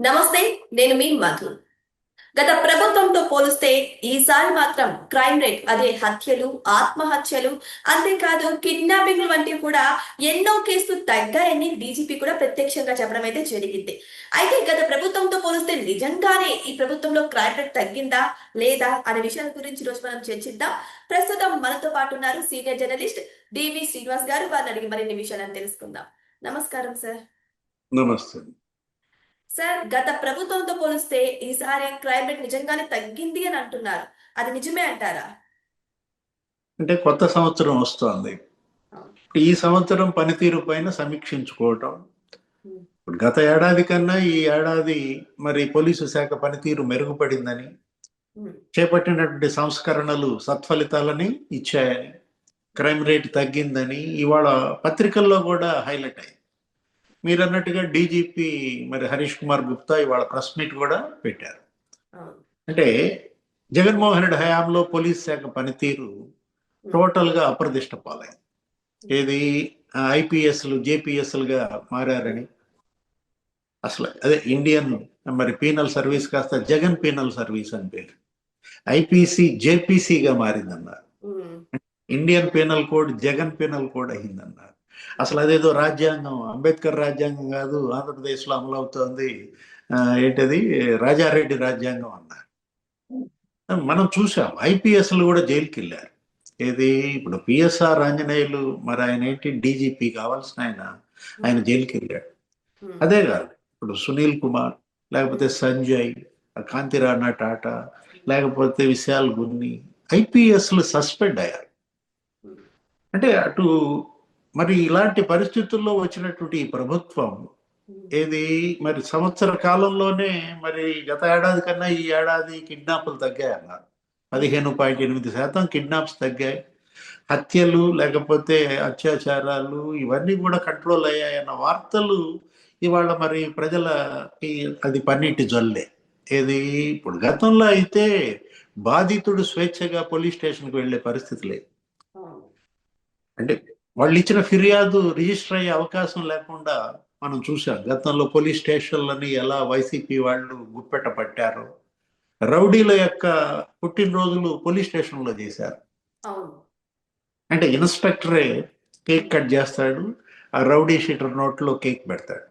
నమస్తే. నేను మీ మధు. గత ప్రభుత్వంతో పోలిస్తే ఈసారి మాత్రం క్రైమ్ రేట్, అదే హత్యలు, ఆత్మహత్యలు, అంతేకాదు కిడ్నాపింగ్లు వంటివి కూడా ఎన్నో కేసులు తగ్గాయని డీజీపీ కూడా ప్రత్యక్షంగా చెప్పడం అయితే జరిగింది. అయితే గత ప్రభుత్వంతో పోలిస్తే నిజంగానే ఈ ప్రభుత్వంలో క్రైమ్ రేట్ తగ్గిందా లేదా అనే విషయాల గురించి రోజు మనం చర్చిద్దాం. ప్రస్తుతం మనతో పాటు ఉన్నారు సీనియర్ జర్నలిస్ట్ డివి శ్రీనివాస్ గారు. వారిని అడిగి మరిన్ని విషయాలను తెలుసుకుందాం. నమస్కారం సార్. నమస్తే. సార్, గత ప్రభుత్వంతో పోలిస్తే ఈసారి క్రైమ్ రేట్ నిజంగానే తగ్గింది అని అంటున్నారు. అది నిజమే అంటారా? అంటే కొత్త సంవత్సరం వస్తోంది. ఈ సంవత్సరం పనితీరు పైన సమీక్షించుకోవటం. ఇప్పుడు గత ఏడాది కన్నా ఈ ఏడాది మరి పోలీసు శాఖ పనితీరు మెరుగుపడిందని, చేపట్టినటువంటి సంస్కరణలు సత్ఫలితాలని ఇచ్చాయని, క్రైమ్ రేట్ తగ్గిందని ఇవాళ పత్రికల్లో కూడా హైలైట్ అయ్యింది. మీరు అన్నట్టుగా డీజీపీ మరి హరీష్ కుమార్ గుప్తా ఇవాళ ప్రెస్ మీట్ కూడా పెట్టారు. అంటే జగన్మోహన్ రెడ్డి హయాంలో పోలీస్ శాఖ పనితీరు టోటల్ గా అప్రదిష్ట పాలైంది. ఏది ఐపీఎస్లు జేపీఎస్లుగా మారారని, అసలు అదే ఇండియన్ మరి పీనల్ సర్వీస్ కాస్త జగన్ పీనల్ సర్వీస్ అని పేరు, ఐపీసీ జేపీసీగా మారిందన్నారు. Indian penal code Jagan penal code అయిందన్నారు. అసలు అదేదో రాజ్యాంగం, అంబేద్కర్ రాజ్యాంగం కాదు, ఆంధ్రప్రదేశ్లో అమలవుతోంది ఏంటది రాజారెడ్డి రాజ్యాంగం అన్నారు. మనం చూసాం ఐపీఎస్లు కూడా జైలుకి వెళ్ళారు. ఏది ఇప్పుడు పిఎస్ఆర్ ఆంజనేయులు మరి ఆయన ఏంటి డీజీపీ కావాల్సిన ఆయన జైలుకి వెళ్ళాడు. అదే కాదు ఇప్పుడు సునీల్ కుమార్, లేకపోతే సంజయ్, కాంతిరాణా టాటా, లేకపోతే విశాల్ గున్ని, ఐపీఎస్లు సస్పెండ్ అయ్యారు. అంటే అటు మరి ఇలాంటి పరిస్థితుల్లో వచ్చినటువంటి ఈ ప్రభుత్వం ఏది మరి సంవత్సర కాలంలోనే మరి గత ఏడాది కన్నా ఈ ఏడాది కిడ్నాపులు తగ్గాయి అన్నారు. 15.8% కిడ్నాప్స్ తగ్గాయి. హత్యలు లేకపోతే అత్యాచారాలు ఇవన్నీ కూడా కంట్రోల్ అయ్యాయన్న వార్తలు ఇవాళ మరి ప్రజలకి అది పన్నీటి జల్లే. ఏది ఇప్పుడు గతంలో అయితే బాధితుడు స్వేచ్ఛగా పోలీస్ స్టేషన్కి వెళ్ళే పరిస్థితి లేదు. అంటే వాళ్ళు ఇచ్చిన ఫిర్యాదు రిజిస్టర్ అయ్యే అవకాశం లేకుండా మనం చూసాం. గతంలో పోలీస్ స్టేషన్లని ఎలా వైసీపీ వాళ్ళు గుప్పెట పట్టారు. రౌడీల యొక్క పుట్టినరోజులు పోలీస్ స్టేషన్లో చేశారు. అంటే ఇన్స్పెక్టరే కేక్ కట్ చేస్తాడు, ఆ రౌడీ షీటర్ నోట్లో కేక్ పెడతాడు.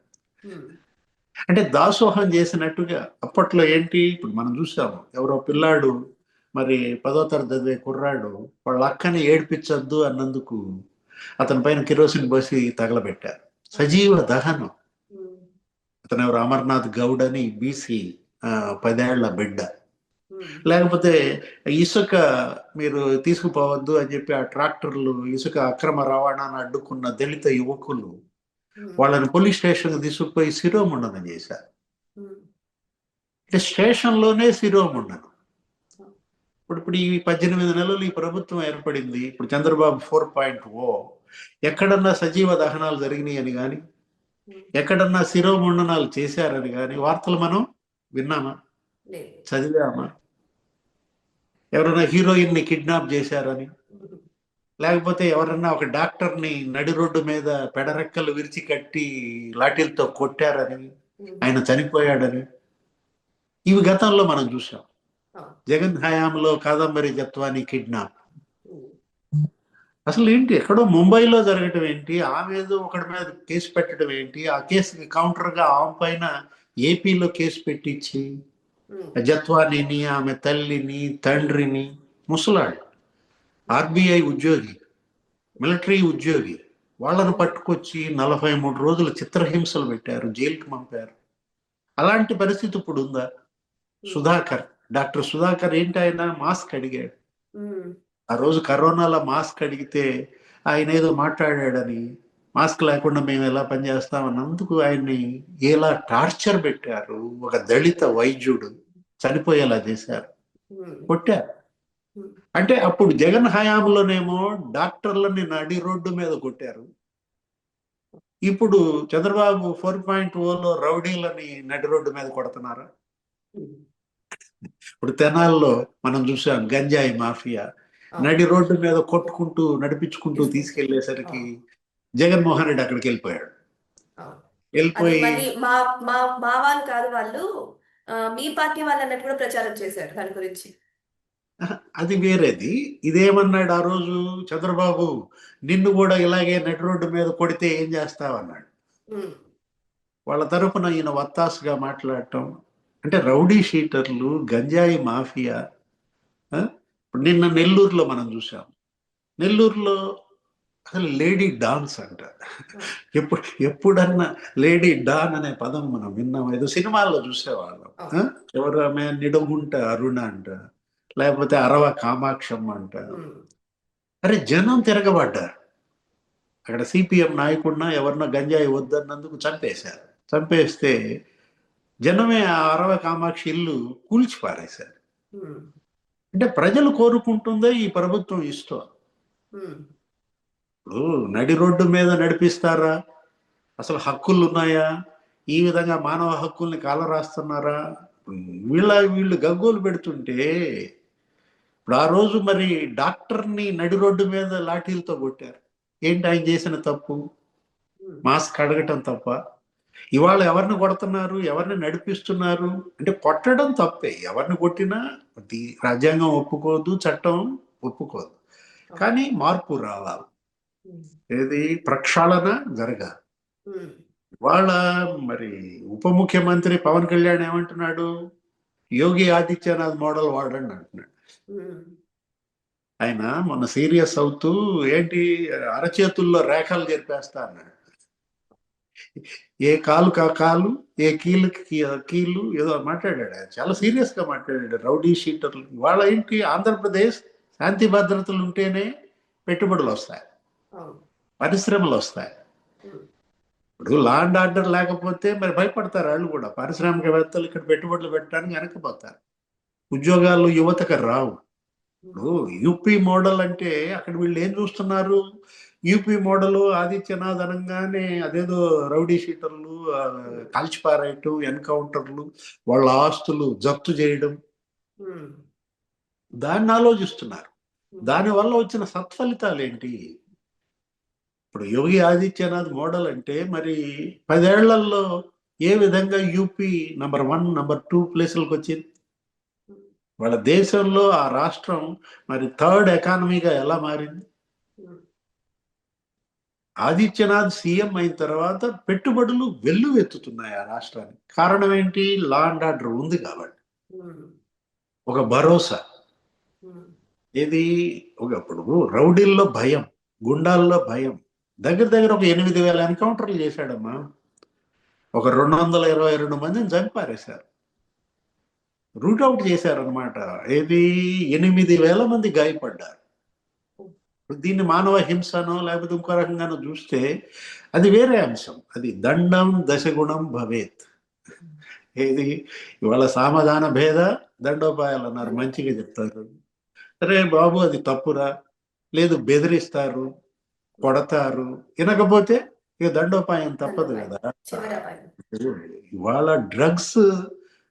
అంటే దాసోహం చేసినట్టుగా అప్పట్లో ఏంటి ఇప్పుడు మనం చూసాము. ఎవరో పిల్లాడు మరి 10వ తరగతి చదివే కుర్రాడు వాళ్ళ అక్కని ఏడ్పించద్దు అన్నందుకు అతని పైన కిరోసిన్ పోసి తగలబెట్టారు. సజీవ దహనం. అతను ఎవరు అమర్నాథ్ గౌడ్ అని బీసీ 10 ఏళ్ల బిడ్డ. లేకపోతే ఇసుక మీరు తీసుకుపోవద్దు అని చెప్పి ఆ ట్రాక్టర్లు ఇసుక అక్రమ రవాణాను అడ్డుకున్న దళిత యువకులు వాళ్ళని పోలీస్ స్టేషన్ తీసుకుపోయి శిరోముండనం చేశారు. అంటే స్టేషన్లోనే శిరోముండనం. ఇప్పుడు ఈ 18 నెలలు ఈ ప్రభుత్వం ఏర్పడింది. ఇప్పుడు చంద్రబాబు 4.0 ఎక్కడన్నా సజీవ దహనాలు జరిగినాయి అని కానీ, ఎక్కడన్నా శిరోముండనాలు చేశారని కానీ వార్తలు మనం విన్నామా, చదివామా? ఎవరైనా హీరోయిన్ ని కిడ్నాప్ చేశారని, లేకపోతే ఎవరన్నా ఒక డాక్టర్ని నడి రోడ్డు మీద పెడరెక్కలు విరిచి కట్టి లాఠీలతో కొట్టారని, ఆయన చనిపోయాడని, ఇవి గతంలో మనం చూసాం. జగన్ హయాంలో కాదంబరి జత్వాని కిడ్నాప్. అసలు ఏంటి ఎక్కడో ముంబైలో జరగటం ఏంటి, ఆమె ఏదో ఒకటి మీద కేసు పెట్టడం ఏంటి, ఆ కేసుకి కౌంటర్ గా ఆమె పైన ఏపీలో కేసు పెట్టించి జత్వానిని, ఆమె తల్లిని, తండ్రిని, ముసలాడు ఆర్బీఐ ఉద్యోగి, మిలిటరీ ఉద్యోగి, వాళ్ళను పట్టుకొచ్చి 43 రోజులు చిత్రహింసలు పెట్టారు, జైలుకి పంపారు. అలాంటి పరిస్థితి ఇప్పుడు ఉందా? సుధాకర్, డాక్టర్ సుధాకర్ ఏంటి ఆయన మాస్క్ అడిగాడు. ఆ రోజు కరోనాలో మాస్క్ అడిగితే ఆయన ఏదో మాట్లాడాడని, మాస్క్ లేకుండా మేము ఎలా పనిచేస్తామన్నందుకు ఆయన్ని ఎలా టార్చర్ పెట్టారు. ఒక దళిత వైద్యుడు చనిపోయేలా చేశారు, కొట్టారు. అంటే అప్పుడు జగన్ హయాంలోనేమో డాక్టర్లని నడి రోడ్డు మీద కొట్టారు. ఇప్పుడు చంద్రబాబు 4.0లో రౌడీలని నడి రోడ్డు మీద కొడుతున్నారా? ఇప్పుడు తెనాల్లో మనం చూసాం గంజాయి మాఫియా నడి రోడ్డు మీద కొట్టుకుంటూ నడిపించుకుంటూ తీసుకెళ్లేసరికి జగన్మోహన్ రెడ్డి అక్కడికి వెళ్ళిపోయాడు. అది వెళ్ళిపోయి మళ్ళీ మా మా మా వాళ్ళు కాదు వాళ్ళు, మీ పార్టీ వాళ్ళు అన్నట్టు కూడా ప్రచారం చేశారు దాని గురించి. అది వేరేది. ఇదేమన్నాడు ఆ రోజు చంద్రబాబు, నిన్ను కూడా ఇలాగే నడి రోడ్డు మీద కొడితే ఏం చేస్తావన్నాడు. ఉమ్, వాళ్ళ తరపున ఈయన వత్తాసుగా మాట్లాడటం, అంటే రౌడీ షీటర్లు, గంజాయి మాఫియా. ఆ? ఇప్పుడు నిన్న నెల్లూరులో మనం చూసాం. నెల్లూరులో అసలు లేడీ డాన్స్ అంట. ఉమ్, ఎప్పుడు ఎప్పుడన్నా లేడీ డాన్ అనే పదం మనం విన్నాం, ఏదో సినిమాల్లో చూసేవాళ్ళం. ఆ? అవును. ఎవరు ఆమె, నిడగుంట అరుణ అంట, లేకపోతే అరవ కామాక్షమ్మ అంట. ఉమ్, అరే జనం తిరగబడ్డారు. అక్కడ సిపిఎం నాయకుడిన ఎవరినో గంజాయి వద్దన్నందుకు చంపేశారు. చంపేస్తే జనమే ఆ అరవ కామాక్షి ఇల్లు కూల్చి పారేశారు. ఉమ్, అంటే ప్రజలు కోరుకుంటుందే ఈ ప్రభుత్వం ఇష్టం. ఉమ్, ఇప్పుడు నడి రోడ్డు మీద నడిపిస్తారా? అసలు హక్కులు ఉన్నాయా? ఈ విధంగా మానవ హక్కుల్ని కాలరాస్తున్నారా? వీళ్ళు గగ్గోలు పెడుతుంటే, ఇప్పుడు ఆ రోజు మరి డాక్టర్ని నడి రోడ్డు మీద లాఠీలతో కొట్టారు. ఏంటి ఆయన చేసిన తప్పు? ఉమ్, మాస్క్ అడగటం తప్ప? ఇవాళ ఎవరిని కొడుతున్నారు, ఎవరిని నడిపిస్తున్నారు? అంటే కొట్టడం తప్పే, ఎవరిని కొట్టినా అది రాజ్యాంగం ఒప్పుకోదు, చట్టం ఒప్పుకోదు. అవును. కానీ మార్పు రావాలి. ఉమ్, ఏది ప్రక్షాళన జరగాలి. ఉమ్, ఇవాళ మరి ఉప ముఖ్యమంత్రి పవన్ కళ్యాణ్ ఏమంటున్నాడు? యోగి ఆదిత్యనాథ్ మోడల్ వాడండి అంటున్నాడు. ఉమ్, ఆయన మొన్న సీరియస్ అవుతూ, ఏంటి అరచేతుల్లో రేఖలు జరిపేస్తా అన్నాడు. ఏ కాలు కా కాలు, ఏ కీలుకి కీలు, ఏదో మాట్లాడాడు. ఆయన చాలా సీరియస్ గా మాట్లాడాడు. రౌడీ షీటర్లు వాళ్ళ ఏంటి, ఆంధ్రప్రదేశ్ శాంతి భద్రతలు ఉంటేనే పెట్టుబడులు వస్తాయి, అవును. పరిశ్రమలు వస్తాయి. ఉమ్, ఇప్పుడు లా అండ్ ఆర్డర్ లేకపోతే మరి భయపడతారు వాళ్ళు కూడా. పారిశ్రామికవేత్తలు ఇక్కడ పెట్టుబడులు పెట్టడానికి వెనకపోతారు. ఉద్యోగాలు యువతకు రావు. ఉమ్, ఇప్పుడు యూపీ మోడల్ అంటే అక్కడ వీళ్ళు ఏం చూస్తున్నారు? యూపీ మోడల్ ఆదిత్యనాథ్ అనగానే అదేదో రౌడీ షీటర్లు, ఉమ్, కాల్చిపారేయటం, ఎన్కౌంటర్లు, వాళ్ళ ఆస్తులు జప్తు చేయడం, ఉమ్, దాన్ని ఆలోచిస్తున్నారు. ఉమ్, దానివల్ల వచ్చిన సత్ఫలితాలు ఏంటి? ఇప్పుడు యోగి ఆదిత్యనాథ్ మోడల్ అంటే మరి 10 ఏళ్లలో ఏ విధంగా యూపీ నంబర్ 1, నంబర్ 2 ప్లేసులకు వచ్చింది? ఉమ్, వాళ్ళ దేశంలో ఆ రాష్ట్రం మరి థర్డ్ ఎకానమీగా ఎలా మారింది? ఉమ్, ఆదిత్యనాథ్ సీఎం అయిన తర్వాత పెట్టుబడులు వెల్లువెత్తుతున్నాయి ఆ రాష్ట్రానికి. కారణం ఏంటి? లా అండ్ ఆర్డర్ ఉంది కాబట్టి. ఉమ్, ఒక భరోసా. ఉమ్, ఇది ఒకప్పుడు రౌడీల్లో భయం, గుండాల్లో భయం. దగ్గర దగ్గర ఒక 8,000 ఎన్కౌంటర్లు చేశాడమ్మా. ఒక 222 మందిని చంపారేశారు. రూట్అవుట్ చేశారనమాట. ఏది, 8,000 మంది గాయపడ్డారు. దీన్ని మానవ హింసనో లేకపోతే ఇంకో రకంగానో చూస్తే అది వేరే అంశం. అది దండం దశగుణం భవేత్. ఏది, ఇవాళ సామధాన భేద దండోపాయాలు అన్నారు, మంచిగా చెప్తారు. అరే బాబు అది తప్పురా, లేదు బెదిరిస్తారు, కొడతారు, వినకపోతే ఇక దండోపాయం తప్పదు దండోపాయం, కదా. చివరపాయం. ఇవాళ డ్రగ్స్,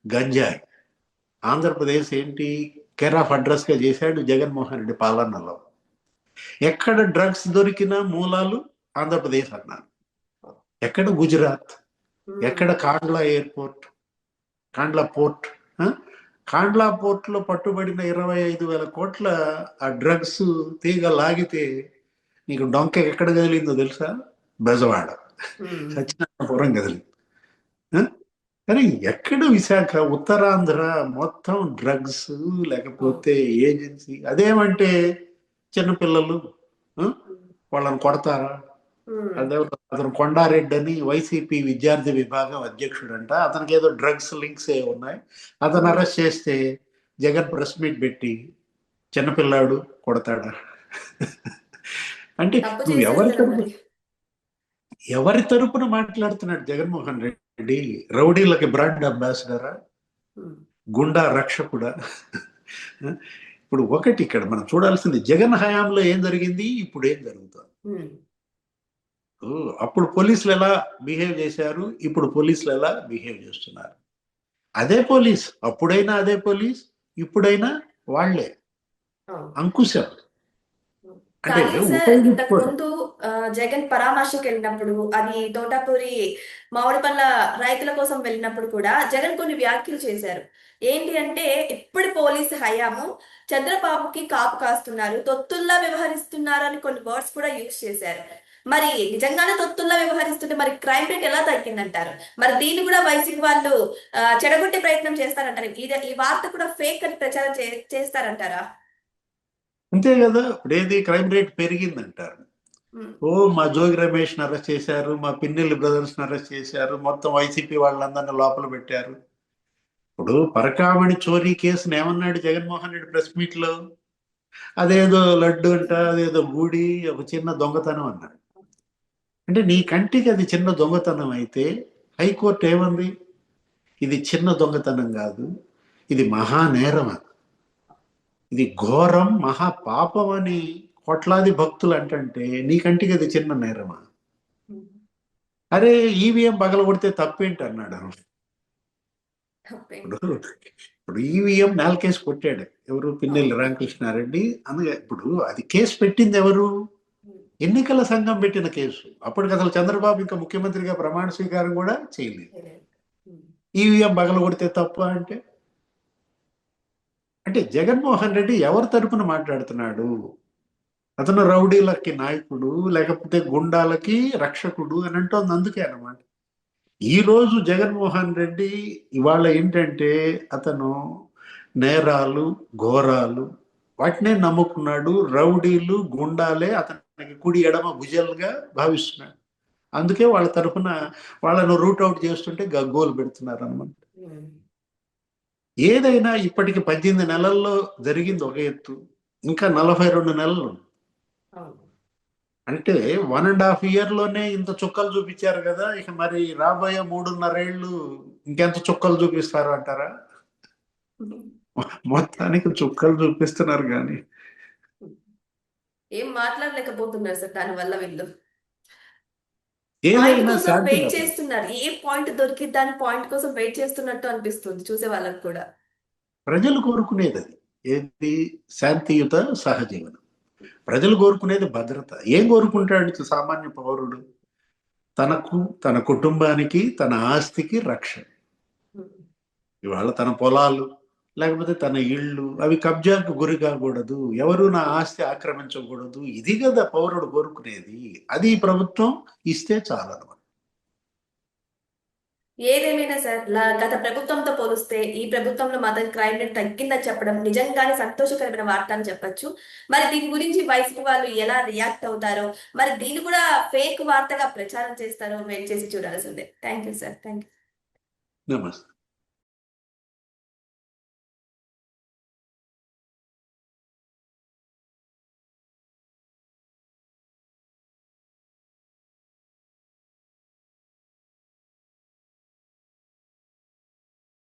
గంజాయి ఆంధ్రప్రదేశ్ ఏంటి కేర్ ఆఫ్ అడ్రస్ గా చేశాడు జగన్మోహన్ రెడ్డి పాలనలో. ఎక్కడ డ్రగ్స్ దొరికిన మూలాలు ఆంధ్రప్రదేశ్ అన్నారు. ఎక్కడ గుజరాత్, ఎక్కడ కాండ్లా ఎయిర్పోర్ట్, కాండ్లా పోర్ట్. ఆ? కాండ్లా పోర్ట్ లో పట్టుబడిన 25,000 కోట్ల ఆ డ్రగ్స్ తీగ లాగితే నీకు డొంక ఎక్కడ కదిలిందో తెలుసా? బెజవాడ, ఉమ్, సత్యనారాయణపురం కదిలింది. ఆ? కానీ ఎక్కడ విశాఖ, ఉత్తరాంధ్ర మొత్తం డ్రగ్స్, లేకపోతే ఏజెన్సీ. అదేమంటే చిన్నపిల్లలు, ఆ? వాళ్ళని కొడతారా? ఉమ్, అదే అతను కొండారెడ్డి అని వైసీపీ విద్యార్థి విభాగం అధ్యక్షుడంట. అతనికి ఏదో డ్రగ్స్ లింక్స్ ఏ ఉన్నాయి. అతను ఉమ్. అరెస్ట్ చేస్తే జగన్ ప్రెస్ మీట్ పెట్టి చిన్నపిల్లాడు కొడతాడా? అంటే తప్పు నువ్వు చేశారు కదా మరి. ఎవరి తరపున మాట్లాడుతున్నాడు జగన్మోహన్ రెడ్డి? రౌడీలకి బ్రాండ్ అంబాసిడరా? ఉమ్, గుండా రక్షకుడా? ఇప్పుడు ఒకటి ఇక్కడ మనం చూడాల్సింది, జగన్ హయాంలో ఏం జరిగింది, ఇప్పుడు ఏం జరుగుతుంది. ఉమ్, అప్పుడు పోలీసులు ఎలా బిహేవ్ చేశారు, ఇప్పుడు పోలీసులు ఎలా బిహేవ్ చేస్తున్నారు. అదే పోలీస్, అప్పుడైనా అదే పోలీస్, ఇప్పుడైనా వాళ్లే. అవును. అంకుశం. అంటే కానీ సార్ ఇంతకు ఉపయోగించుకోవడం. ముందు జగన్ పరామర్శకు వెళ్ళినప్పుడు అది తోటాపూరి మామిడి పండ్ల రైతుల కోసం వెళ్ళినప్పుడు కూడా జగన్ కొన్ని వ్యాఖ్యలు చేశారు. ఏంటి అంటే ఇప్పటి పోలీసు హయాము చంద్రబాబుకి కాపు కాస్తున్నారు, తొత్తుల్లా వ్యవహరిస్తున్నారు అని కొన్ని వర్డ్స్ కూడా యూజ్ చేశారు. మరి నిజంగానే తొత్తుల్లా వ్యవహరిస్తుంటే మరి క్రైమ్ రేట్ ఎలా తగ్గిందంటారు? మరి దీన్ని కూడా వైసీపీ వాళ్ళు చెడగొట్టే ప్రయత్నం చేస్తారంటారు. ఈ వార్త కూడా ఫేక్ అని ప్రచారం చేస్తారంటారా? అంతే కదా, ఇప్పుడు ఏది క్రైమ్ రేట్ పెరిగిందంటారు. ఉమ్, ఓ మా జోగి రమేష్ అరెస్ట్ చేశారు, మా పిన్నెల్లి బ్రదర్స్ అరెస్ట్ చేశారు, మొత్తం వైసీపీ వాళ్ళందరినీ లోపల పెట్టారు. ఇప్పుడు పరకామణి చోరీ కేసును ఏమన్నాడు జగన్మోహన్ రెడ్డి ప్రెస్ మీట్ లో? అదేదో లడ్డు అంట, అదేదో గూడి, ఒక చిన్న దొంగతనం అన్నాడు. అంటే నీ కంటికి అది చిన్న దొంగతనం అయితే హైకోర్టు ఏమంది? ఇది చిన్న దొంగతనం కాదు, ఇది మహానేరం, ఇది ఘోరం మహాపాపం అని కోట్లాది భక్తులు అంటంటే నీ కంటికి అది చిన్న నేరమా? ఉమ్, అరే ఈవీఎం పగలగొడితే తప్పేంటి అన్నాడు. తప్పేంటి? ఇప్పుడు ఈవీఎం నేల కేసు కొట్టాడు ఎవరు? పిన్నెల్లి అవును. రామకృష్ణారెడ్డి. అందుకే ఇప్పుడు అది కేసు పెట్టింది ఎవరు? ఉమ్, ఎన్నికల సంఘం పెట్టిన కేసు. అప్పటికి అసలు చంద్రబాబు ఇంకా ముఖ్యమంత్రిగా ప్రమాణ స్వీకారం కూడా చేయలేదు. ఉమ్, ఈవీఎం పగలగొడితే తప్ప అంటే అంటే జగన్మోహన్ రెడ్డి ఎవరి తరపున మాట్లాడుతున్నాడు? అతను రౌడీలకి నాయకుడు, లేకపోతే గుండాలకి రక్షకుడు అని అంటోంది. అందుకే అన్నమాట. ఈ రోజు జగన్మోహన్ రెడ్డి ఇవాళ ఏంటంటే అతను నేరాలు, ఘోరాలు వాటినే నమ్ముకున్నాడు. రౌడీలు, గుండాలే అతనికి కుడి ఎడమ భుజాలుగా భావిస్తున్నాడు. అందుకే వాళ్ళ తరఫున వాళ్ళను రూట్ అవుట్ చేస్తుంటే గగ్గోలు పెడుతున్నారు అన్నమాట. ఉమ్, ఏదైనా ఇప్పటికి 18 నెలల్లో జరిగింది ఒక ఎత్తు, ఇంకా 42 నెలలు. అవును. అంటే 1.5 ఇయర్ లోనే ఇంత చుక్కలు చూపించారు కదా, ఇక మరి రాబోయే 3.5 ఏళ్ళు ఇంకెంత చుక్కలు చూపిస్తారు అంటారా? ఉమ్, మొత్తానికి చుక్కలు చూపిస్తున్నారు కానీ ఏం మాట్లాడలేకపోతున్నారు సార్ దాని వల్ల వీళ్ళు పాయింట్ ఏదైనా కోసం శాంతి వెయిట్ కాదు. చేస్తున్నారు. ఏ పాయింట్ దొరికిద్ది దాని పాయింట్ కోసం వెయిట్ చేస్తున్నట్టు అనిపిస్తుంది చూసే వాళ్ళకి కూడా. ప్రజలు కోరుకునేది అది ఏది? శాంతియుత సహజీవనం. ప్రజలు కోరుకునేది భద్రత. ఏం కోరుకుంటాడు సామాన్య పౌరుడు? తనకు, తన కుటుంబానికి, తన ఆస్తికి రక్షణ. ఉమ్, ఇవాళ తన పొలాలు, లేకపోతే తన ఇళ్ళు అవి కబ్జాకు గురి కాకూడదు, ఎవరు నా ఆస్తి ఆక్రమించకూడదు, ఇది కదా పౌరుడు కోరుకునేది. అది ఈ ప్రభుత్వం ఇస్తే చాలన్నమాట. ఏదేమైనా సార్ గత ప్రభుత్వంతో పోలిస్తే ఈ ప్రభుత్వంలో మాత్రం క్రైమ్ రేట్ తగ్గిందని చెప్పడం నిజంగానే సంతోషకరమైన వార్త అని చెప్పొచ్చు. మరి దీని గురించి వైసీపీ వాళ్ళు ఎలా రియాక్ట్ అవుతారో, మరి దీన్ని కూడా ఫేక్ వార్తగా ప్రచారం చేస్తారో వెయిట్ చేసి చూడాల్సిందే. Thank you sir. Thank you. నమస్తే.